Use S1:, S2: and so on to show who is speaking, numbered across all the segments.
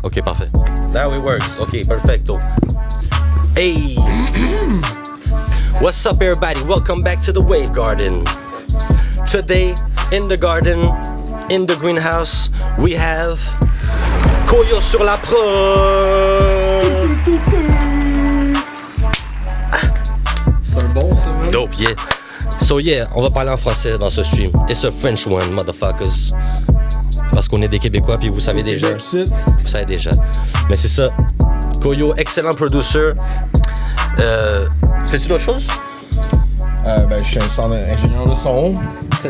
S1: Ok, parfait. Now it works. Ok, perfecto. Hey! What's up, everybody? Welcome back to the Wave Garden. Today, in the garden, in the greenhouse, we have Koyo sur la prod.
S2: C'est un bon, ça, même.
S1: Dope, yeah. So yeah, on va parler en français dans ce stream. It's a French one, motherfuckers. Parce qu'on est des Québécois, puis vous savez déjà. Vous savez déjà. Mais c'est ça. Koyo, excellent producer. Fais-tu d'autres choses?
S2: Ben, je suis un ingénieur de son.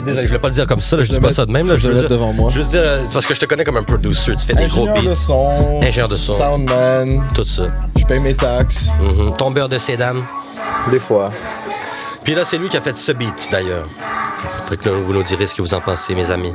S1: Désolé, je voulais pas le dire comme ça, là, je dis pas ça de même. Là,
S2: je
S1: veux dire,
S2: devant moi.
S1: Je veux dire, parce que je te connais comme un producer, tu fais des gros beats.
S2: Ingénieur de son. Soundman.
S1: Tout ça.
S2: Je paye mes taxes.
S1: Tombeur de sédam.
S2: Des fois.
S1: Puis là, c'est lui qui a fait ce beat, d'ailleurs. Fait que là, vous nous direz ce que vous en pensez, mes amis.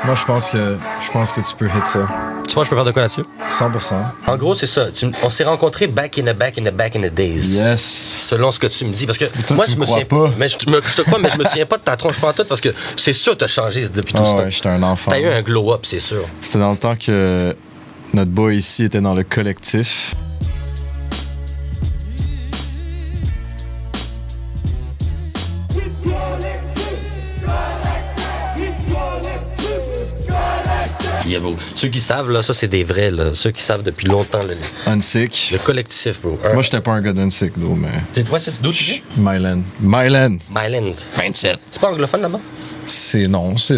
S2: Moi, je pense que tu peux hit ça.
S1: Tu penses que je peux faire de quoi là-dessus?
S2: 100%.
S1: En gros, c'est ça. On s'est rencontrés back in the days.
S2: Yes.
S1: Selon ce que tu me dis. Parce que
S2: toi,
S1: moi,
S2: tu
S1: je me souviens
S2: pas.
S1: Mais je te crois, mais je me souviens pas de ta tronche pantoute parce que c'est sûr que t'as changé depuis tout ce temps.
S2: Ouais, j'étais un enfant.
S1: T'as eu un glow-up, c'est sûr.
S2: C'était dans le temps que notre boy ici était dans le collectif.
S1: Yeah, bro. Ceux qui savent, là, ça, c'est des vrais, là. Ceux qui savent depuis longtemps, là.
S2: Unsick.
S1: Le collectif, bro.
S2: Moi, j'étais pas un gars d'Unsick, though, mais...
S1: D'où tu viens?
S2: Myland.
S1: Myland.
S2: 27.
S1: C'est pas anglophone, là-bas?
S2: C'est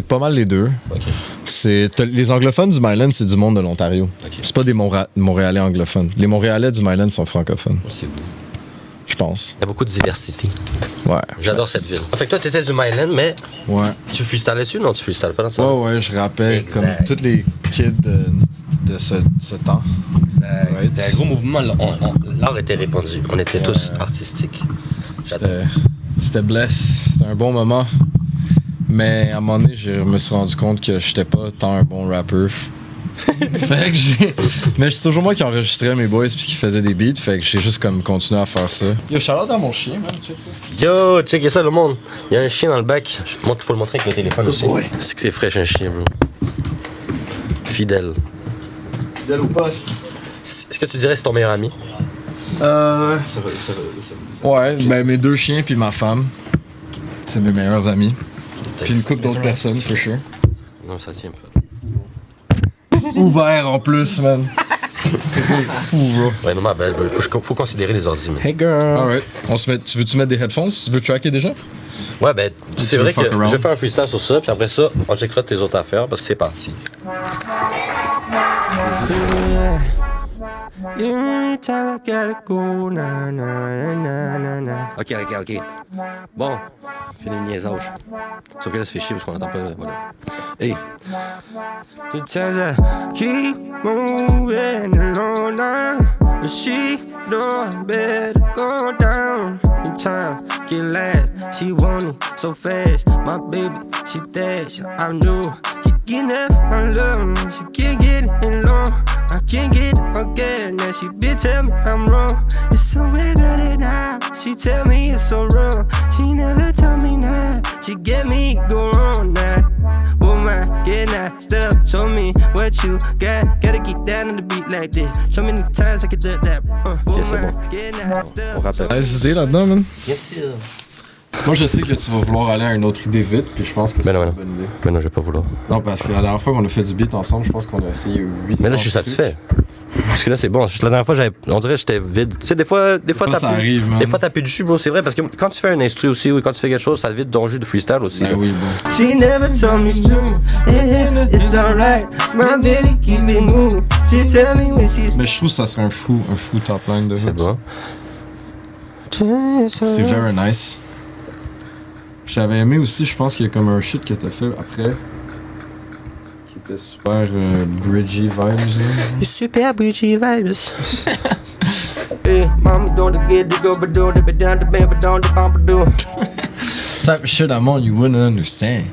S2: pas mal les deux.
S1: OK.
S2: Les anglophones du Myland, c'est du monde de l'Ontario.
S1: Okay.
S2: C'est pas des Montréalais anglophones. Les Montréalais du Myland sont francophones.
S1: C'est beau.
S2: Je pense.
S1: Il y a beaucoup de diversité.
S2: Ouais.
S1: J'adore cette ville. Fait que toi, t'étais du Myland, mais...
S2: Ouais.
S1: Tu freestyles dessus? Non, tu freestyles pas dans ça?
S2: Ouais, je rappelle comme tous les kids de ce temps.
S1: Exact.
S2: Right.
S1: C'était un gros mouvement. L'art était répandu. On était tous artistiques.
S2: C'était bless. C'était un bon moment. Mais à un moment donné, je me suis rendu compte que j'étais pas tant un bon rappeur. Fait que mais c'est toujours moi qui enregistrais mes boys puis qui faisait des beats. Fait que j'ai juste comme continué à faire ça. Yo, shout-out dans mon chien, man. Check ça.
S1: Yo, checkez ça, le monde. Il y a un chien dans le bac. Faut le montrer avec le téléphone aussi. Ouais. C'est que c'est fraîche, un chien, bro. Fidèle.
S2: Fidèle au poste.
S1: Est-ce que tu dirais que c'est ton meilleur ami?
S2: Ouais, ben mes deux chiens puis ma femme. C'est mes meilleurs amis. Puis une couple d'autres personnes, for sure.
S1: Non, ça tient pas.
S2: Ouvert en plus, man. C'est fou, bro.
S1: Ouais, non, ma belle, bro. Faut considérer les ordi, mais.
S2: Hey, girl. Alright. Tu veux-tu mettre des headphones? Tu veux tracker déjà?
S1: Ouais, ben, c'est vrai que je vais faire un freestyle sur ça, puis après ça, on checkera tes autres affaires parce que c'est parti. Ok. Bon, fini le niaisage. Sauf que là, ça fait chier parce qu'on entend pas. Voilà. Hey. The times I keep moving along now, but she don't better go down. In time, get last. She want it so fast. My baby, she dash. I knew he getting up my love. She can't get it in long. I can't get it again. Now she bitch tell me I'm wrong. It's so way better now. She tell me it's so wrong. She never tell me now. She get me go wrong now. Woman, get now, step, show me what you got. Gotta get down on the beat like this. Show me the times I can do that. Woman, get now, step.
S2: T'as des idées là-dedans, man?
S1: Yes, sir.
S2: Moi, je sais que tu vas vouloir aller à une autre idée vite, puis je pense que c'est une bonne idée.
S1: Mais non, je vais pas vouloir.
S2: Non, parce que la dernière fois qu'on a fait du beat ensemble, je pense qu'on a essayé 800.
S1: Mais là, je suis satisfait. Parce que là, c'est bon. La dernière fois, on dirait que j'étais vide. Tu sais, des fois
S2: ça arrive, man.
S1: Des fois, t'as plus de jus, bro. C'est vrai, parce que quand tu fais un instru aussi, ou quand tu fais quelque chose, ça vide ton jus de freestyle aussi.
S2: Ben oui, bon.
S3: She never told me to. It's alright. My baby keep me moving. She tell me when she's.
S2: Mais je trouve que ça serait un fou top line de
S1: C'est bon.
S2: C'est very nice. J'avais aimé aussi, je pense qu'il y a comme un shit que t'as fait après. Qui était super bridgy vibes.
S1: Super bridgy vibes.
S3: Hey, mama don't get the go, but don't be down the band, but don't the bumper do.
S2: Type of shit I'm on, you wouldn't understand.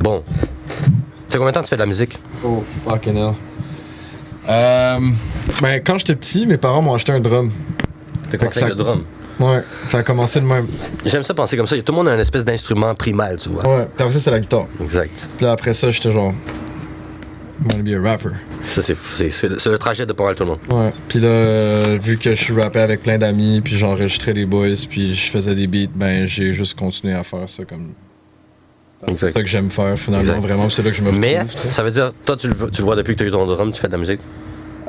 S1: Bon. Ça fait combien de temps tu fais de la musique?
S2: Oh fucking hell. Ben, quand j'étais petit, mes parents m'ont acheté un drum.
S1: T'as commencé avec le drum?
S2: Ouais, ça a commencé de même.
S1: J'aime ça penser comme ça. Tout le monde a une espèce d'instrument primal, tu vois.
S2: Ouais, puis après ça, c'est la guitare.
S1: Exact.
S2: Puis là, après ça, j'étais genre. I wanna be a rapper.
S1: Ça, c'est le trajet de pas mal tout le monde.
S2: Ouais. Puis là, vu que je rappais avec plein d'amis, puis j'enregistrais des boys, puis je faisais des beats, ben j'ai juste continué à faire ça comme. C'est ça que j'aime faire finalement,
S1: Exact.
S2: vraiment, c'est là que je me retrouve.
S1: Mais, ça veut dire, toi, tu le vois depuis que tu as eu ton drum, tu fais de la musique?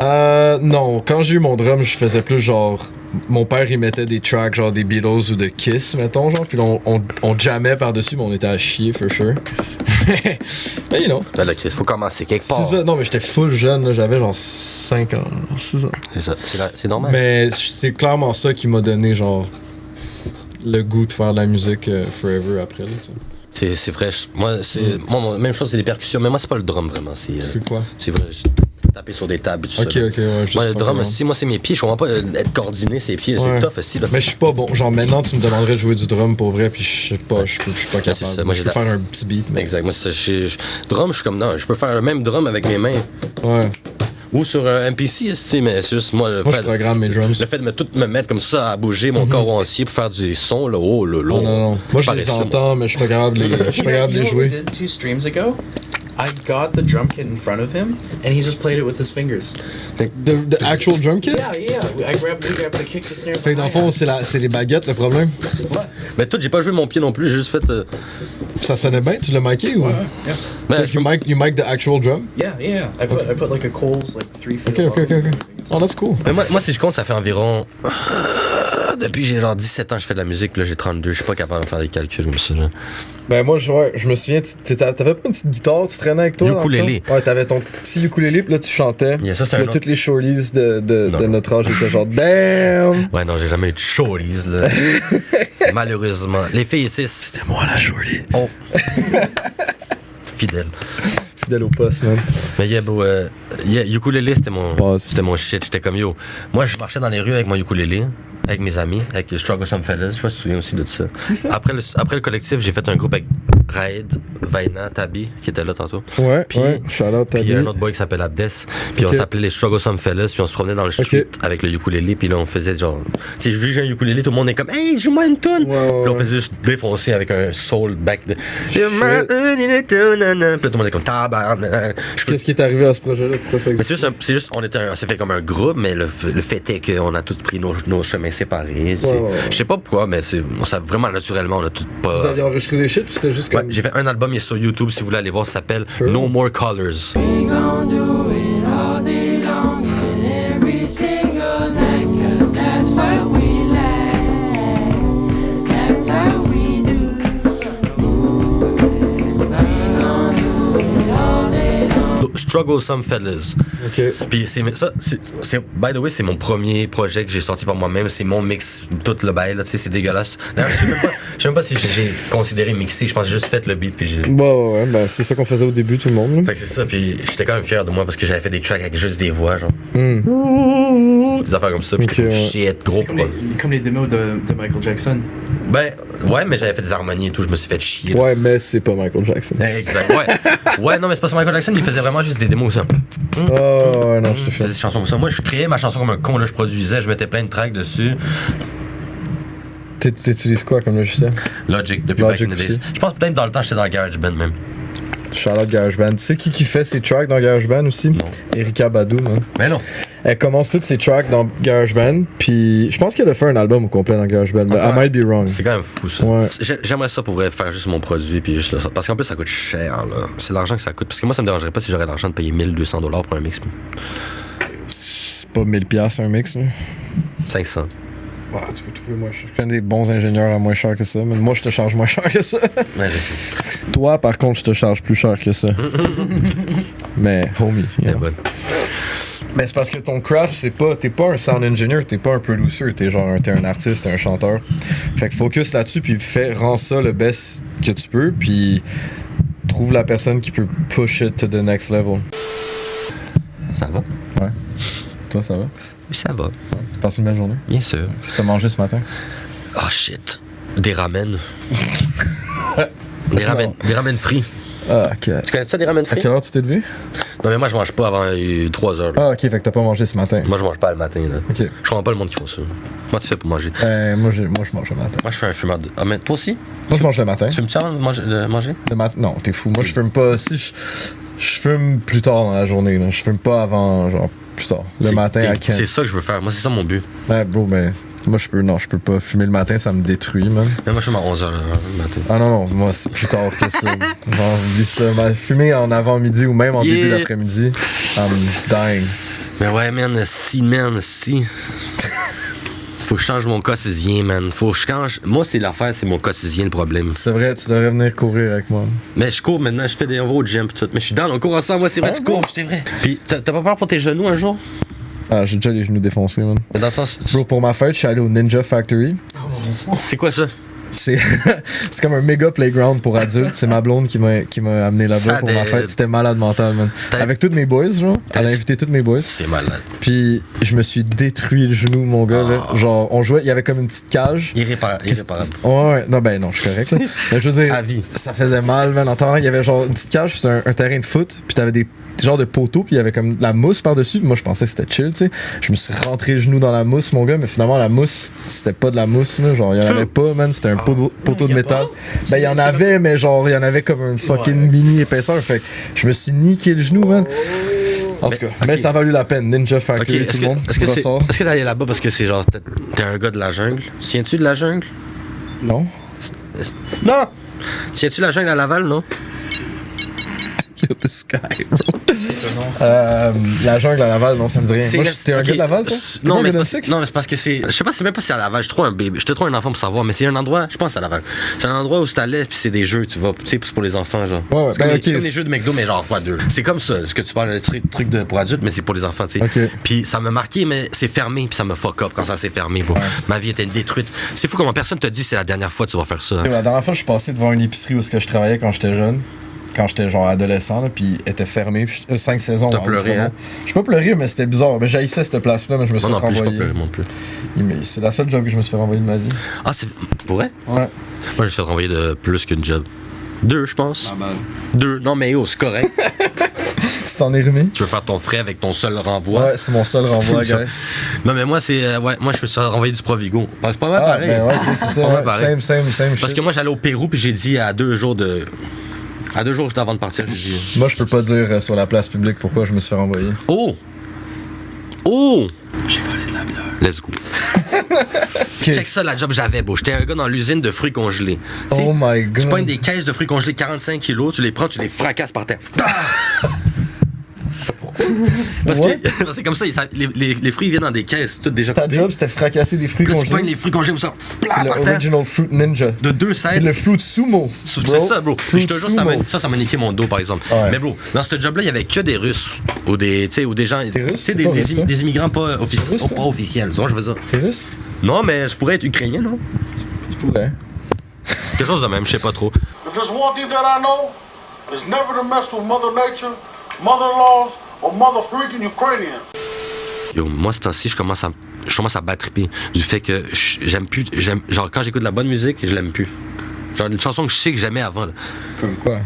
S2: Non, quand j'ai eu mon drum, je faisais plus genre. Mon père, il mettait des tracks genre des Beatles ou de Kiss, mettons, genre, puis là, on jammait par-dessus, mais on était à chier, for sure. Mais, you know.
S1: Ben là, Chris, faut commencer quelque part.
S2: C'est ça, non, mais j'étais full jeune, là, j'avais genre 5 ans, 6 ans.
S1: C'est ça, c'est normal.
S2: Mais c'est clairement ça qui m'a donné, genre, le goût de faire de la musique forever après, là, tu sais.
S1: C'est vrai. Moi, même chose, c'est les percussions, mais moi, c'est pas le drum vraiment.
S2: C'est quoi?
S1: C'est vrai. Taper sur des tables et tout
S2: Ok,
S1: ça.
S2: ok, ouais.
S1: Moi, le drum, moi, c'est mes pieds. Je comprends pas être coordonné, ses pieds.
S2: Ouais.
S1: C'est tough, aussi. Là.
S2: Mais je suis pas bon. Genre, maintenant, tu me demanderais de jouer du drum pour vrai, puis je sais pas, je suis pas capable.
S1: ça. Moi,
S2: je peux faire un petit beat, mais.
S1: Exact. Moi, drum, je suis comme, non, je peux faire le même drum avec mes mains.
S2: Ouais.
S1: Ou sur un MPC, mais c'est juste moi.
S2: Moi, je programme mes drums.
S1: Le fait de tout me mettre comme ça à bouger mon corps entier pour faire du son, là, oh, là, là.
S2: Non. Moi, je les entends, mais je suis pas capable de les jouer.
S4: What we did 2 streams ago? I got the drum kit in front of him, and he just played it with his fingers.
S2: The actual drum kit?
S4: Yeah. We grabbed the kick, the snare.
S2: Fait que dans le fond, c'est les baguettes le problème.
S1: Mais toi, j'ai pas joué mon pied non plus, j'ai juste fait.
S2: Ça sonnait bien, tu l'as miké ou?
S4: Yeah.
S1: Mais
S2: You mic the actual drum?
S4: Yeah. I put like a Coles like 3 feet.
S2: Ok. Oh, that's cool.
S1: Mais moi, si je compte, ça fait environ. Depuis j'ai genre 17 ans que je fais de la musique, puis là j'ai 32, je suis pas capable de faire des calculs comme ça. Là.
S2: Ben moi, je me souviens, t'avais pas une petite guitare, tu traînais avec toi?
S1: Ukulélé.
S2: Ouais, t'avais ton petit ukulélé, puis là tu chantais.
S1: Yeah, ça, c'est
S2: Puis
S1: un
S2: là,
S1: autre.
S2: toutes les shorties de notre âge étaient genre damn!
S1: Ouais, non, j'ai jamais eu de shorties, là. Malheureusement. Les filles ici.
S2: C'était moi la shorty.
S1: Oh. Fidèle.
S2: Fidèle au poste, man.
S1: Mais yeah, bro, ukulélé, c'était
S2: Pause.
S1: mon shit. J'étais comme yo. Moi, je marchais dans les rues avec mon ukulélé, avec mes amis, avec Struggle Some Fellas. Je sais pas si tu te souviens aussi de ça.
S2: ça?
S1: Après le collectif, j'ai fait un groupe avec Raed, Vaina, Tabi, qui était là tantôt.
S2: Ouais,
S1: Puis-
S2: shout-out
S1: Puis il
S2: Tabi.
S1: y a un autre boy qui s'appelle Abdes. Puis
S2: Ok.
S1: on s'appelait les Struggle Some Fellas. Puis on se promenait dans le street avec le ukulélé. Puis là, on faisait genre. Tu sais, vu que j'ai un ukulélé, tout le monde est comme, hey, joue-moi une tune. Puis là, on faisait juste défoncer avec un soul back de. Puis là, tout le monde est comme, tabarnak.
S2: Qu'est-ce qui est arrivé à ce projet-là? Pourquoi ça
S1: Mais
S2: existe?
S1: c'est juste, on s'est fait comme un groupe, mais le fait est qu'on a tous pris nos chemins séparés. Je sais pas pourquoi, mais ça vraiment naturellement, on a tout pas.
S2: Vous aviez enregistré des shit, puis c'était juste
S1: Ouais,
S2: comme.
S1: j'ai fait un album, il est sur YouTube, si vous voulez aller voir, ça s'appelle
S2: Sure.
S1: No More Colors.
S3: We gon' do it all day long and every single night, 'cause that's what we like. That's how we do. We gon' do it all day long.
S1: Struggle Some Fellas.
S2: Ok.
S1: Puis by the way, c'est mon premier projet que j'ai sorti par moi-même. C'est mon mix, tout le bail, là, tu sais, c'est dégueulasse. D'ailleurs, je sais même pas si j'ai considéré mixer. Je pense que j'ai juste fait le beat, puis j'ai.
S2: Ouais, ben c'est ça qu'on faisait au début, tout le monde.
S1: Fait que c'est ça, puis j'étais quand même fier de moi parce que j'avais fait des tracks avec juste des voix, genre. Des affaires comme ça, puis j'étais
S2: Ok,
S1: comme
S2: ouais.
S1: shit, gros
S4: C'est
S1: pro.
S4: comme les démos de Michael Jackson.
S1: Ben, ouais, mais j'avais fait des harmonies et tout, je me suis fait chier. là.
S2: Ouais, mais c'est pas Michael Jackson.
S1: Exact, ouais. Ouais, non, mais c'est pas ça, Michael Jackson, il faisait vraiment juste des démos comme ça.
S2: Oh, ouais, non, je te
S1: Je
S2: fais.
S1: faisais des chansons comme ça. Moi, je créais ma chanson comme un con, là, je produisais, je mettais plein de tracks dessus.
S2: T'utilises quoi comme logiciel?
S1: Logic, depuis
S2: Logic
S1: back in the days.
S2: aussi.
S1: Je pense peut-être dans le temps, j'étais dans GarageBand même.
S2: Charlotte GarageBand. Tu sais qui fait ses tracks dans GarageBand aussi?
S1: Non.
S2: Erika Badou, man.
S1: Mais non.
S2: Elle commence toutes ses tracks dans GarageBand, puis je pense qu'elle a fait un album au complet dans GarageBand. But I might be wrong.
S1: C'est quand même fou, ça.
S2: Ouais.
S1: J'aimerais ça pour vrai, faire juste mon produit, puis juste parce qu'en plus, ça coûte cher, là. C'est l'argent que ça coûte. Parce que moi, ça me dérangerait pas si j'aurais l'argent de payer 1200$ pour un mix.
S2: C'est pas 1000$ un mix, là.
S1: 500.
S2: Ouais, tu peux trouver moins cher. Je connais des bons ingénieurs à moins cher que ça, mais moi, je te charge moins cher que ça.
S1: Ouais, je sais.
S2: Toi, par contre, je te charge plus cher que ça. Mais, homie.
S1: Elle est bonne.
S2: Mais c'est parce que ton craft, t'es pas un sound engineer, t'es pas un producer, t'es un artiste, t'es un chanteur. Fait que focus là-dessus, puis rends ça le best que tu peux, puis trouve la personne qui peut push it to the next level.
S1: Ça va?
S2: Ouais. Toi, ça va?
S1: Oui, ça va.
S2: Tu passes une belle journée?
S1: Bien sûr.
S2: Qu'est-ce que t'as mangé ce matin?
S1: Ah, shit. Des ramen. Des ramen frits.
S2: Ah, ok.
S1: Tu connais ça, des ramen
S2: À
S1: frits?
S2: quelle heure tu t'es levé?
S1: Non, mais moi, je mange pas avant 3 heures. Là.
S2: Ah, ok, fait que t'as pas mangé ce matin.
S1: Moi, je mange pas le matin. Là.
S2: Ok.
S1: Je comprends pas le monde qui font ça. Comment tu fais pour manger?
S2: Moi, je mange le matin.
S1: Moi, je fais un fumeur de. Ah, mais toi aussi?
S2: Moi, je mange le matin.
S1: Tu fumes ça avant de manger?
S2: Le matin? Non, t'es fou. Moi, je fume pas. Si je fume plus tard dans la journée, là. Je fume pas avant, genre, plus tard. Le matin à 15.
S1: C'est ça que je veux faire. Moi, c'est ça mon but.
S2: Ouais, bro, ben. Moi, je peux pas fumer le matin, ça me détruit, man.
S1: Mais moi, je fume à 11h le matin.
S2: Ah non, moi, c'est plus tard que ça. Genre, oublie ça. Fumer en avant-midi ou même en début d'après-midi, I'm dying.
S1: Mais ouais, man, si. Faut que je change mon quotidien, man. Faut que je change. Moi, c'est l'affaire, c'est mon quotidien le problème.
S2: Tu devrais venir courir avec moi.
S1: Mais je cours maintenant, je fais des envois au gym pis tout. Mais je suis dans, on court ensemble, moi, c'est vrai, tu cours, c'est vrai. Pis t'as pas peur pour tes genoux un jour?
S2: Ah, j'ai déjà les genoux défoncés, man.
S1: Dans le sens.
S2: Bro, pour ma fête, je suis allé au Ninja Factory.
S1: C'est quoi ça?
S2: C'est comme un méga playground pour adultes. C'est ma blonde qui m'a amené là-bas pour ma fête. C'était malade mental, man. Avec tous mes boys, genre. Elle a invité tous mes boys.
S1: C'est malade.
S2: Puis je me suis détruit le genou, mon gars, là. Genre, on jouait, il y avait comme une petite cage.
S1: Irréparable.
S2: Ouais, non, je suis correct, là. Mais je veux dire,
S1: À vie.
S2: ça faisait mal, man. En temps, il y avait genre une petite cage, puis c'était un terrain de foot, puis t'avais des genres de poteaux, puis il y avait comme de la mousse par-dessus. Puis moi, je pensais que c'était chill, tu sais. Je me suis rentré le genou dans la mousse, mon gars, mais finalement, la mousse, c'était pas de la mousse, là. Genre, il y en avait pas, man. C'était un poteau de métal. Ben, il y en avait, mais genre, il y en avait comme une fucking mini épaisseur. Fait que je me suis niqué le genou, man. En tout cas, mais ça a valu la peine. Ninja Factory, tout le monde.
S1: Est-ce que t'es allé là-bas parce que c'est genre, t'es un gars de la jungle? Tiens-tu de la jungle?
S2: Non.
S1: Non! Tiens-tu de la jungle à Laval, non?
S2: Yo, this guy, bro. La jungle à Laval, non, ça me dit rien. Moi, t'es un gars de Laval, toi?
S1: Non, mais c'est parce que c'est. Je sais pas, c'est même pas si c'est à Laval. Je suis trop un bébé. Je te trouve un enfant pour savoir, mais c'est un endroit. Je pense que c'est à Laval. C'est un endroit où c'est à l'est, puis c'est des jeux, tu vois. Tu sais, c'est pour les enfants, genre.
S2: Ouais,
S1: c'est comme des jeux de McDo, mais genre x2. C'est comme ça, ce que tu parles, le truc pour adultes, mais c'est pour les enfants, tu sais.
S2: Okay.
S1: Puis ça m'a marqué, mais c'est fermé, puis ça me fuck up quand ça s'est fermé, bro. Ouais. Ma vie était détruite. C'est fou comment personne te dit c'est la dernière fois que tu vas faire ça. Hein.
S2: La dernière fois, je suis passé devant une épicerie où je travaillais quand j'étais jeune. Quand j'étais genre adolescent, là, puis était fermé. 5 saisons.
S1: T'as pleuré, hein?
S2: Je peux pas pleurer, mais c'était bizarre. Mais j'haïssais cette place-là, mais je me suis fait renvoyer.
S1: Non plus.
S2: C'est la seule job que je me suis fait renvoyer de ma vie.
S1: Ah, c'est vrai?
S2: Ouais.
S1: Moi, je me suis fait renvoyer de plus qu'une job. 2, je pense. 2. Non, mais c'est correct.
S2: Tu t'en es remis?
S1: Tu veux faire ton frais avec ton seul renvoi?
S2: Ouais, c'est mon seul renvoi, guys.
S1: Non, mais moi, c'est. moi, je me suis renvoyé du Provigo. C'est pas mal pareil.
S2: Ben ouais, c'est ça. Ouais. Same
S1: Parce
S2: shit.
S1: que moi, j'allais au Pérou, puis j'ai dit à 2 jours de. À 2 jours juste avant de partir, j'ai dit.
S2: Moi, je peux pas dire sur la place publique pourquoi je me suis fait renvoyer.
S1: Oh! J'ai volé de la bière. Let's go. Okay. Check ça, la job j'avais, bro. J'étais un gars dans l'usine de fruits congelés.
S2: Oh my god.
S1: Tu pognes des caisses de fruits congelés 45 kilos, tu les prends, tu les fracasses par terre. Parce que c'est comme ça, les fruits viennent dans des caisses, toutes déjà.
S2: Ta job, c'était fracasser des fruits congelés.
S1: Tu pognes les fruits congelés ou ça.
S2: C'est le Original Fruit Ninja.
S1: De 2 cents.
S2: C'est le Fruit Sumo.
S1: C'est ça, bro. Je te jure, ça m'a niqué mon dos, par exemple. Ouais. Mais bro, dans ce job-là, il y avait que des Russes. Ou des gens.
S2: Des Russes?
S1: Des immigrants pas officiels. Tu vois, je veux dire.
S2: T'es russe?
S1: Non, mais je pourrais être ukrainien, non?
S2: Tu pourrais.
S1: Quelque chose de même, je sais pas trop.
S5: If there's one thing that I know, it's never to mess with Mother Nature, mother-in-laws, or mother freaking Ukrainians.
S1: Yo, moi, ce temps-ci, je commence à battriper du fait que genre, quand j'écoute de la bonne musique, je l'aime plus. Genre, une chanson que je sais que j'aimais avant. Là.
S2: Comme quoi?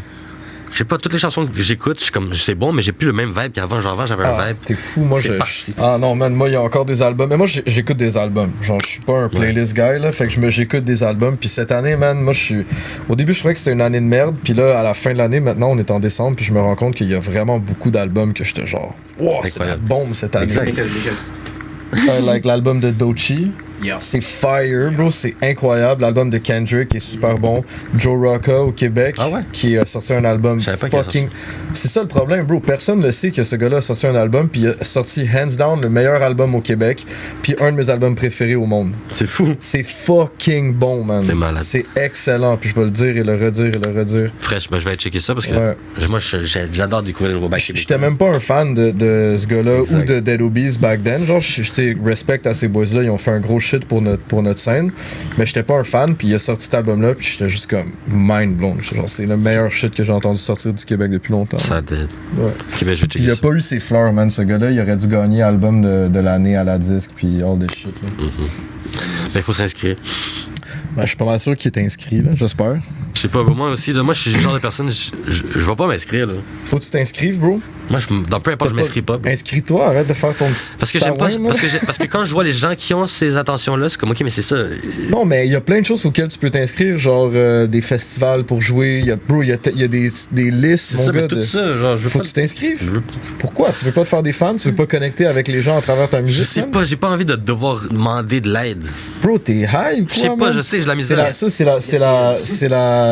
S1: Je sais pas, toutes les chansons que j'écoute, je suis comme, c'est bon, mais j'ai plus le même vibe qu'avant. Genre, avant, j'avais un vibe.
S2: T'es fou, moi, Ah non, man, moi, il y a encore des albums. Mais moi, j'écoute des albums. Genre, je suis pas un playlist guy, là. Fait que j'écoute des albums. Puis cette année, man, moi, au début, je trouvais que c'était une année de merde. Puis là, à la fin de l'année, maintenant, on est en décembre. Puis je me rends compte qu'il y a vraiment beaucoup d'albums que j'étais genre, wow, c'est la bombe cette année. Like l'album de Doechii. Yeah. C'est fire, bro, c'est incroyable. L'album de Kendrick est super bon. Joe Rocca au Québec, qui a sorti un album fucking. C'est ça le problème, bro. Personne ne sait que ce gars-là a sorti un album, puis il a sorti hands down le meilleur album au Québec, puis un de mes albums préférés au monde.
S1: C'est fou.
S2: C'est fucking bon, man.
S1: C'est malade.
S2: C'est excellent, puis je vais le dire et le redire et le redire.
S1: Fresh, mais je vais aller checker ça parce que moi, j'adore découvrir le nouveau bac québécois.
S2: J'étais même pas un fan de ce gars-là ou de Dead Obies back then. Genre, je respect à ces boys-là, ils ont fait un gros shit pour notre scène, mais j'étais pas un fan, puis il a sorti cet album-là, puis j'étais juste comme mind blown. Genre, c'est le meilleur shit que j'ai entendu sortir du Québec depuis longtemps.
S1: Ça dead.
S2: Ouais.
S1: Okay, ben,
S2: il a pas eu ses fleurs, man, ce gars-là. Il aurait dû gagner album de l'année à la disque, puis all this shit. Là.
S1: Il faut s'inscrire.
S2: Ben, je suis pas mal sûr qu'il est inscrit, là, j'espère.
S1: Je sais pas, moi aussi, là, moi je suis le genre de personne, je vais pas m'inscrire, là.
S2: Faut que tu t'inscrives, bro.
S1: Moi, dans peu importe, je m'inscris pas.
S2: Inscris-toi, arrête de faire ton petit.
S1: Parce que j'aime pas. Parce que quand je vois les gens qui ont ces attentions-là, c'est comme, ok, mais c'est ça.
S2: Non, mais il y a plein de choses auxquelles tu peux t'inscrire, genre des festivals pour jouer. Il y a des listes,
S1: C'est
S2: mon
S1: ça,
S2: gars.
S1: mais tout ça, genre, je veux
S2: Faut
S1: pas.
S2: que tu t'inscrives. Pourquoi? Tu veux pas te faire des fans? Tu veux pas connecter avec les gens à travers ta musique?
S1: Je sais
S2: man?
S1: pas, j'ai pas envie de devoir demander de l'aide.
S2: Bro, t'es high ou quoi?
S1: Je sais pas,
S2: man?
S1: je sais, j'ai la misère.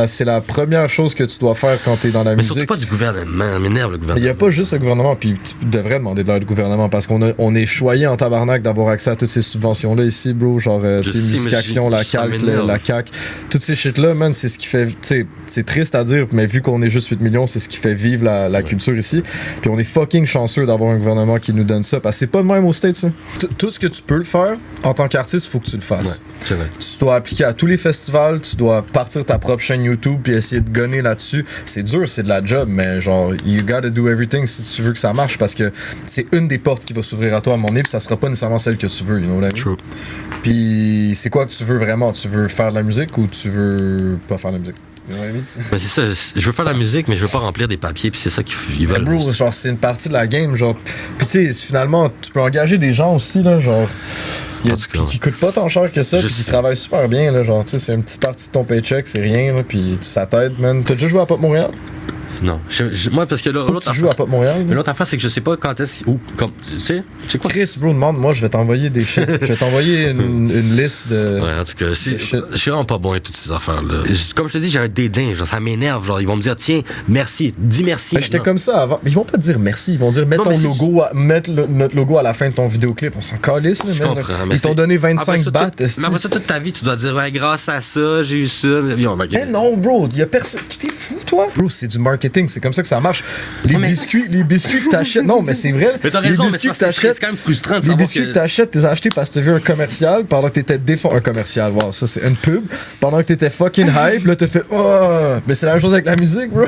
S2: C'est la première chose que tu dois faire quand t'es dans la
S1: Mais
S2: musique.
S1: surtout pas du gouvernement, ça m'énerve le
S2: Il
S1: gouvernement.
S2: n'y a pas juste le gouvernement, puis tu devrais demander de l'aide au gouvernement parce on est choyé en tabarnak d'avoir accès à toutes ces subventions-là ici, bro. Genre, tu sais,
S1: sais, mais
S2: Musique Action, la
S1: ça
S2: CAQ,
S1: m'énerve.
S2: la CAQ. Toutes ces shit-là, man, c'est ce qui fait. Tu sais, c'est triste à dire, mais vu qu'on est juste 8 millions, c'est ce qui fait vivre la culture ici. Puis on est fucking chanceux d'avoir un gouvernement qui nous donne ça parce que c'est pas de même aux States, ça. Tout ce que tu peux le faire en tant qu'artiste, faut que tu le fasses.
S1: Ouais, c'est vrai.
S2: Tu dois appliquer à tous les festivals, tu dois partir ta propre chaîne YouTube puis essayer de gonner là-dessus. C'est dur, c'est de la job, mais genre, you gotta do everything si tu veux que ça marche parce que c'est une des portes qui va s'ouvrir à toi à mon nez puis ça sera pas nécessairement celle que tu veux, you know what I mean?
S1: True.
S2: Puis c'est quoi que tu veux vraiment? Tu veux faire de la musique ou tu veux pas faire de la musique? You know what I mean?
S1: Ben, c'est ça, je veux faire de la musique, mais je veux pas remplir des papiers, puis c'est ça qu'ils veulent.
S2: Bro, genre, c'est une partie de la game, genre. Puis tu sais, finalement, tu peux engager des gens aussi, là, genre.
S1: En tout cas,
S2: Qui coûtent pas tant cher que ça,
S1: je
S2: puis qui
S1: sais.
S2: travaillent super bien, là, genre, tu sais, c'est une petite partie de ton paycheck, c'est rien, là, puis ça t'aide, man. T'as déjà joué à Pop Montréal?
S1: Non. Moi, parce que là,
S2: Faut que
S1: l'autre
S2: tu joues à Pop Montréal,
S1: mais
S2: là.
S1: l'autre affaire, c'est que je sais pas quand est-ce. Où, comme. Tu sais, c'est quoi?
S2: Chris, bro, demande-moi, je vais t'envoyer des shit. Je vais t'envoyer une liste de.
S1: Ouais, en tout cas, je suis vraiment pas bon à toutes ces affaires-là. Comme je te dis, j'ai un dédain, genre, ça m'énerve. Genre, ils vont me dire, tiens, merci, dis merci.
S2: Ben, j'étais
S1: maintenant.
S2: comme ça avant. Mais ils vont pas te dire merci. Ils vont dire, mets
S1: Non,
S2: ton
S1: mais c'est-
S2: logo, notre logo à la fin de ton vidéoclip. On s'en calisse, là,
S1: Je
S2: man.
S1: comprends. mais
S2: Ils t'ont
S1: c'est-
S2: donné
S1: après
S2: 25
S1: ça,
S2: bahts.
S1: Mais après ça, toute ta vie, tu dois dire, ouais, grâce à ça, j'ai eu ça.
S2: Mais non, bro, y a personne. T'es fou, toi? Bro, c'est du marketing, c'est comme ça que ça marche. Les biscuits que t'achètes. Non, mais c'est vrai.
S1: Mais t'as
S2: les
S1: raison, mais
S2: biscuits
S1: c'est
S2: que t'achètes.
S1: quand même frustrant de
S2: Les
S1: savoir
S2: biscuits que
S1: que.
S2: t'achètes, t'es achetés parce que t'as vu un commercial pendant que t'étais un commercial. Wow, ça c'est une pub. Pendant que t'étais fucking hype, là t'as fait oh. Mais c'est la même chose avec la musique, bro.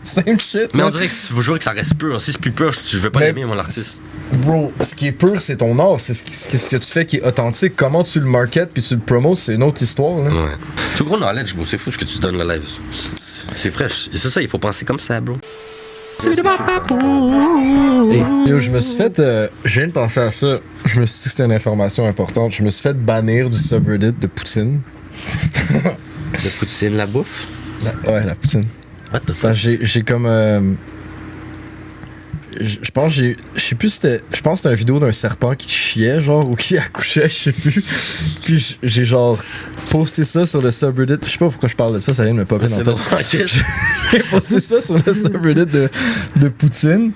S2: Same shit.
S1: Mais on
S2: man.
S1: dirait que si vous jouez que ça reste pur. Si c'est plus pur, je vais pas
S2: Mais-
S1: l'aimer, mon artiste.
S2: Bro, ce qui est pur, c'est ton art. C'est ce que tu fais qui est authentique. Comment tu le marketes puis tu le promos, c'est une autre histoire. Là.
S1: Ouais. C'est gros knowledge, bro. C'est fou ce que tu donnes le live. C'est fraîche. Et c'est ça, il faut penser comme ça, bro.
S2: Yo, je me suis fait. Je viens de penser à ça. Je me suis dit que c'était une information importante. Je me suis fait bannir du subreddit de Poutine.
S1: De poutine, la bouffe.
S2: Ouais, la Poutine.
S1: What the
S2: Enfin,
S1: fuck?
S2: j'ai comme. Je pense je sais plus c'était. Je pense que c'était une vidéo d'un serpent qui chiait, genre, ou qui accouchait, je sais plus. Puis j'ai genre posté ça sur le subreddit. Je sais pas pourquoi je parle de ça, ça vient de me popper dans
S1: C'est
S2: le
S1: bon.
S2: tête. J'ai posté ça sur le subreddit de Poutine.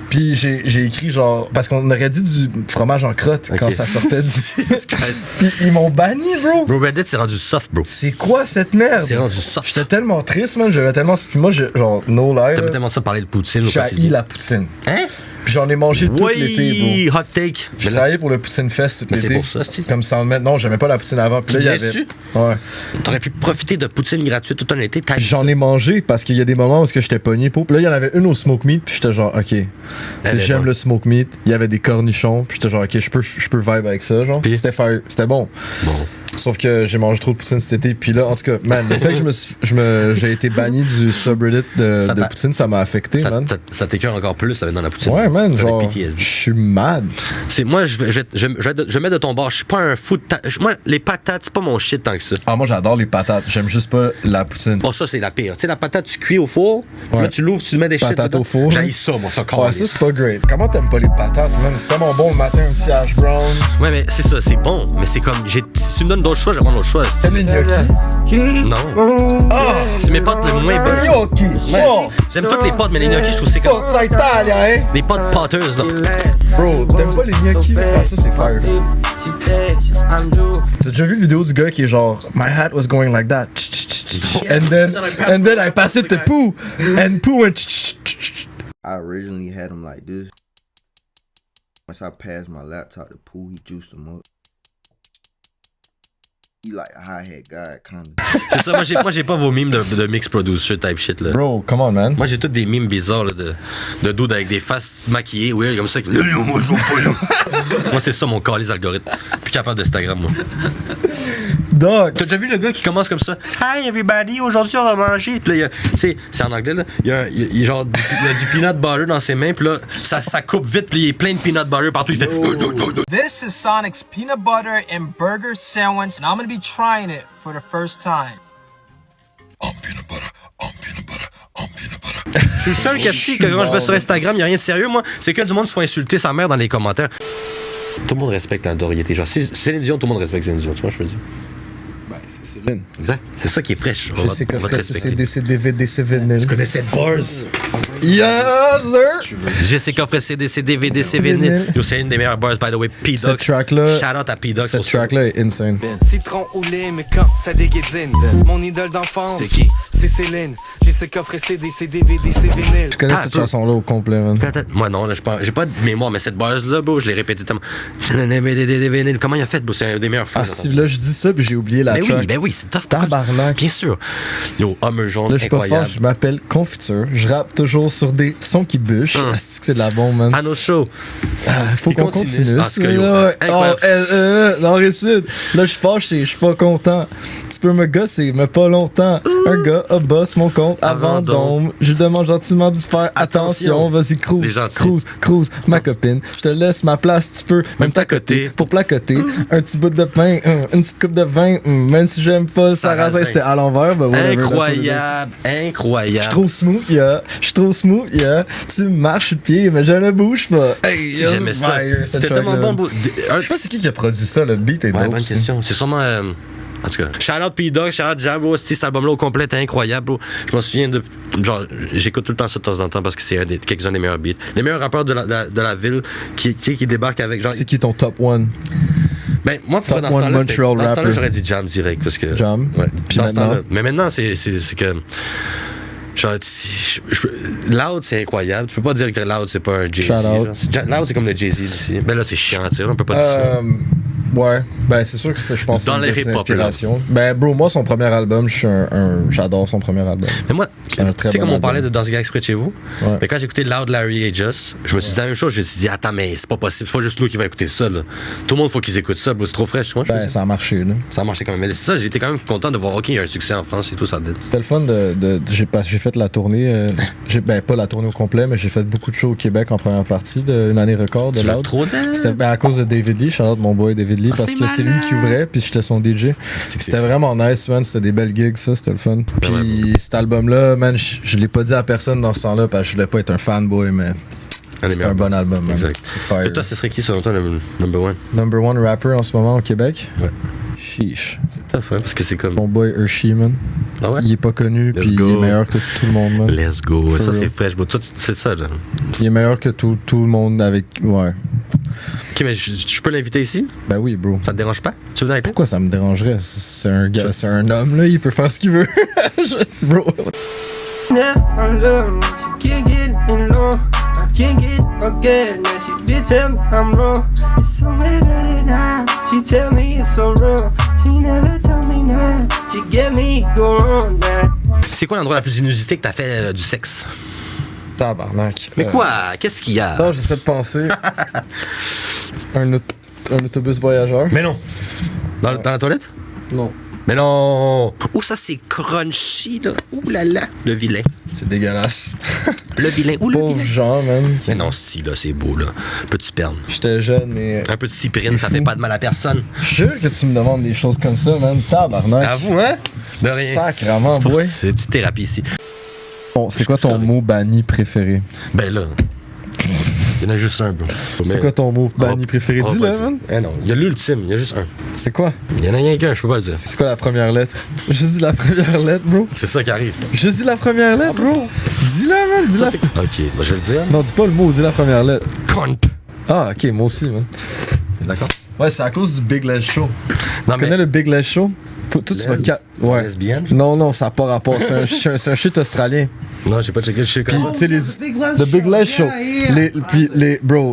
S2: Puis j'ai écrit genre. Parce qu'on aurait dit du fromage en crotte quand
S1: Ok.
S2: ça sortait du.
S1: Jesus Christ.
S2: Puis ils m'ont banni, bro.
S1: Bro, Reddit, c'est rendu soft, bro.
S2: C'est quoi cette merde?
S1: C'est rendu soft.
S2: J'étais tellement triste, man. J'avais tellement. Puis moi, genre, no lie.
S1: T'aimes
S2: là,
S1: tellement ça parler de poutine au
S2: j'ai haï
S1: quotidien.
S2: la poutine.
S1: Hein?
S2: Puis j'en ai mangé tout l'été, bro.
S1: Hot take.
S2: J'ai travaillé pour le Poutine Fest tout
S1: Mais c'est
S2: l'été.
S1: pour ça, c'est-
S2: Comme sans mettre. Non, j'aimais pas la poutine avant. Puis là, il y avait.
S1: Viens-tu?
S2: Ouais.
S1: T'aurais pu profiter de poutine gratuite tout un été.
S2: J'en ai mangé parce qu'il y a des moments où j'étais pogné pour. Puis là, il y en avait une au smoke meat. Puis j'étais genre, ok. Tu sais,
S1: Elle est
S2: j'aime
S1: bonne.
S2: le smoke meat. Il y avait des cornichons. Puis j'étais genre, ok, je peux vibe avec ça. Genre.
S1: Puis?
S2: C'était fire. C'était bon.
S1: Bon.
S2: Sauf que j'ai mangé trop de poutine cet été. Puis là, en tout cas, man, le fait que j'ai été banni du subreddit
S1: Ça
S2: de
S1: t'a-
S2: poutine, ça m'a affecté, man.
S1: Ça t'écœure encore plus avec dans la poutine.
S2: Ouais, man,
S1: T'as
S2: genre,
S1: des
S2: je
S1: PTSD.
S2: suis mad.
S1: C'est moi, je mets de ton bord. Je suis pas un fou de moi, les patates, c'est pas mon shit tant que ça.
S2: Ah, moi, j'adore les patates. J'aime juste pas la poutine.
S1: Bon, ça, c'est la pire. Tu sais, la patate, tu cuis au four, puis
S2: Ouais.
S1: là, tu l'ouvres, tu mets des shit.
S2: Patate
S1: dedans.
S2: au four,
S1: J'haïs
S2: hein.
S1: ça, moi, ça,
S2: Ouais,
S1: calisse.
S2: ça, c'est pas great. Comment t'aimes pas les patates, man? C'est tellement bon le matin, un petit hash brown.
S1: Ouais, mais c'est ça, c'est bon. Mais c'est comme, si tu me donnes d'autres choix, je vais prendre d'autres choix.
S2: T'aimes les gnocchis?
S1: Non.
S2: Ah!
S1: C'est mes potes les moins bonnes.
S2: Gnocchi!
S1: Ouais.
S2: Oh!
S1: J'aime toutes les potes, mais les gnocchis, je trouve que c'est comme
S2: Forza Italia, hein?
S1: des potes poteuses, là.
S2: Bro, t'aimes pas les gnocchis? Ah, ça, c'est fire. T'as déjà vu la vidéo du gars qui est genre, My hat was going like that. And then I pass it to Pooh. And Pooh went.
S6: I originally had him like this. Once I passed my laptop to Pooh, he juiced him up. He like a hi-hat guy, kinda.
S1: C'est ça, moi, j'ai pas vos mimes de mix producer type shit, là.
S2: Bro, come on, man.
S1: Moi, j'ai tous des mimes bizarres là, de dudes avec des faces maquillées, weird, comme ça. Moi, c'est ça mon calice algorithme. Puis capable d'Instagram, moi.
S2: Dog!
S1: T'as déjà vu le gars qui commence comme ça? Hi everybody, aujourd'hui on va manger. Puis là, c'est en anglais, là. Il y a genre du peanut butter dans ses mains. Puis là, ça coupe vite. Puis il y a plein de peanut butter partout. Il fait.
S7: This is Sonic's peanut butter and burger sandwich, and I'm gonna be trying it for the first time.
S1: Je suis le seul casting que quand je vais sur Instagram, il n'y a rien de sérieux. Moi, c'est que du monde se fait insulter sa mère dans les commentaires. Tout le monde respecte la notoriété. Genre, Céline Dion, tout le monde respecte Céline Dion. Tu vois, je veux dire.
S2: Ben, c'est Céline.
S1: Exact. C'est ça qui est fraîche.
S2: Je sais que frère, c'est DC, DVD, c'est vinyle.
S1: Tu connais cette bars?
S2: Yes, sir!
S1: Jessica fait CDC, DVD, c'est vinyle. Yo, c'est une des meilleures bars, by the way. P-Dog.
S2: Cette track-là.
S1: Shout out à P-Dog.
S2: Cette track-là est insane.
S8: Citron au lait, mais quand ça déguédine. Mon idole d'enfance,
S1: c'est qui?
S8: C'est Céline. J'ai ce coffret CD, c'est DVD, c'est vinyle.
S2: Tu connais cette chanson-là au complet, man?
S1: Moi, non, là, j'ai pas de mémoire, mais cette base-là, bro, je l'ai répété tellement. Comment il a fait, bro? C'est un des meilleurs films.
S2: Ah, si, là, je dis ça, puis j'ai oublié la track.
S1: Ben oui, c'est tough.
S2: Tabarnak.
S1: Bien sûr. Yo, homme jaune,
S2: là, je suis pas fort, je m'appelle Confiture. Je rappe toujours sur des sons qui bûchent. Asti que c'est de la bombe, man.
S1: À nos shows.
S2: Faut qu'on continue.
S1: Incroyable.
S2: Non, récite. Là, je suis fâché, je suis pas content. Tu peux me gosser, mais pas longtemps. Un gars a boss mon compte avant d'ombre. Je lui demande gentiment de faire attention. Vas-y, cruise, ma copine. Je te laisse ma place, tu peux même t'accoter pour placoter. Un petit bout de pain, une petite coupe de vin. Même si j'aime pas Sarrasin, c'était à l'envers.
S1: Incroyable.
S2: Je suis trop smooth, yeah. Tu marches de pied, mais je ne bouge pas.
S1: Hey, j'aimais ça. C'était tellement bon.
S2: Je sais pas c'est qui a produit ça, le beat est dope.
S1: Bonne question. C'est sûrement. En tout cas, shout out P-Dog, shout out Jam, bro. Cet album-là au complet est incroyable, bro. Je m'en souviens de. Genre, j'écoute tout le temps ça de temps en temps parce que c'est quelques-uns des meilleurs beats. Les meilleurs rappeurs de la ville qui débarquent avec genre.
S2: C'est qui ton top one?
S1: Ben, moi, pour dans ce temps-là, j'aurais dit Jam direct. Parce que,
S2: Jam?
S1: Ouais.
S2: Puis maintenant?
S1: Mais maintenant, c'est que. Genre, Loud, c'est incroyable. Tu peux pas dire que Loud, c'est pas un Jay-Z. Loud, c'est comme le Jay-Z ici. Mais là, c'est chiant, tu sais. On peut pas dire ça.
S2: Ouais, ben c'est sûr que je pense que c'est une inspiration. Ben bro, moi son premier album, j'adore son premier album.
S1: Mais moi, tu sais comme on parlait de Dans ce gars exprès de chez vous,
S2: ouais.
S1: Mais quand j'ai écouté Loud, Larry et Just, je me suis dit la même chose, je me suis dit attends mais c'est pas possible, c'est pas juste nous qui va écouter ça là. Tout le monde faut qu'ils écoutent ça, c'est trop fraîche, moi.
S2: Ben ça a marché là.
S1: Ça a marché quand même. Mais c'est ça, j'étais quand même content de voir OK, il y a un succès en France et tout ça.
S2: C'était le fun j'ai fait la tournée, ben pas la tournée au complet, mais j'ai fait beaucoup de shows au Québec en première partie d'une année record de Loud. C'était à cause de David Lee, shout-out mon boy David Lee, parce que c'est lui qui ouvrait, puis j'étais son DJ. C'était vraiment nice, man. C'était des belles gigs, ça. C'était le fun. Puis cet album-là, man, je l'ai pas dit à personne dans ce temps-là, parce que je voulais pas être un fanboy, mais c'est un bon album, man. C'est fire.
S1: Et toi, ce serait qui, selon toi, le number one?
S2: Number one rapper en ce moment au Québec?
S1: Ouais.
S2: Chiche.
S1: C'est tough, hein, parce que c'est comme...
S2: Mon boy Hershey, man.
S1: Ah ouais?
S2: Il est pas connu, puis il est meilleur que tout le monde, man.
S1: Let's go. For ça, real. C'est fresh. Bon, toi, c'est ça, là.
S2: Il est meilleur que tout le monde avec... Ouais.
S1: Ok, mais je peux l'inviter ici?
S2: Ben oui, bro.
S1: Ça te dérange pas? Tu veux dans les
S2: Pourquoi ça me dérangerait? C'est un gars, c'est un homme, là, il peut faire ce qu'il veut. Bro.
S3: Now I'm loving she can't get along. I can't get again. Now she did tell me I'm wrong. It's so better now. She tell me it's so wrong. She never told me now. She get me go on that.
S1: C'est quoi l'endroit la plus inusité que t'as fait du sexe?
S2: Tabarnak.
S1: Mais quoi? Qu'est-ce qu'il y a?
S2: Non, j'essaie de penser. un autobus voyageur.
S1: Mais non. Dans la toilette?
S2: Non.
S1: Mais non! Oh, ça, c'est crunchy, là. Ouh là là. Le vilain.
S2: C'est dégueulasse.
S1: Le vilain. Ouh, le
S2: pauvre
S1: vilain.
S2: Jean, man.
S1: Mais non, si, là, c'est beau, là. Un peu de sperme.
S2: J'étais jeune et...
S1: Un peu de cyprine, ça fait pas de mal à personne.
S2: Je suis sûr que tu me demandes des choses comme ça, man. Tabarnak.
S1: À vous, hein? De rien.
S2: Sacrement, boy.
S1: C'est du thérapie ici.
S2: Bon, c'est quoi ton mot banni préféré?
S1: Ben là... Il y en a juste un, bro.
S2: C'est quoi ton mot banni préféré? Dis-le, man.
S1: Eh non, il y a l'ultime, il y a juste un.
S2: C'est quoi?
S1: Il y en a rien qu'un, je peux pas le dire.
S2: C'est quoi la première lettre? Juste dis la première lettre, bro.
S1: C'est ça qui arrive.
S2: Juste dis la première lettre, bro. Dis-la, man. Dis-la.
S1: Ok, bah, je vais le dire.
S2: Non, dis pas le mot, dis la première lettre.
S1: Cunt.
S2: Ah, ok, moi aussi, man.
S1: D'accord?
S2: Ouais, c'est à cause du Big Les Show.
S1: Non,
S2: tu connais le Big Les Show? Toi, tu vas... Ouais.
S1: Lesbienne?
S2: Non, ça n'a pas rapport. C'est un shit australien.
S1: Non, j'ai pas checké le shit.
S2: Puis, tu sais, le Big Les Show.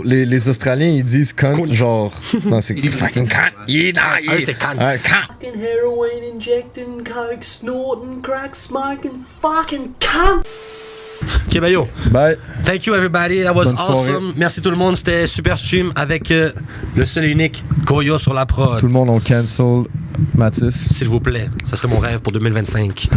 S2: Les Australiens, ils disent cunt, genre. Non, c'est fucking cunt.
S1: C'est cunt.
S3: Fucking heroin injecting, coke snorting, crack smoking, fucking cunt.
S1: Ok, ben yo.
S2: Bye.
S1: Thank you everybody, that was
S2: Bonne soirée.
S1: awesome. Merci tout le monde, c'était super stream avec le seul et unique Koyo sur la prod.
S2: Tout le monde on cancel Mathis.
S1: S'il vous plaît, ça serait mon rêve pour 2025.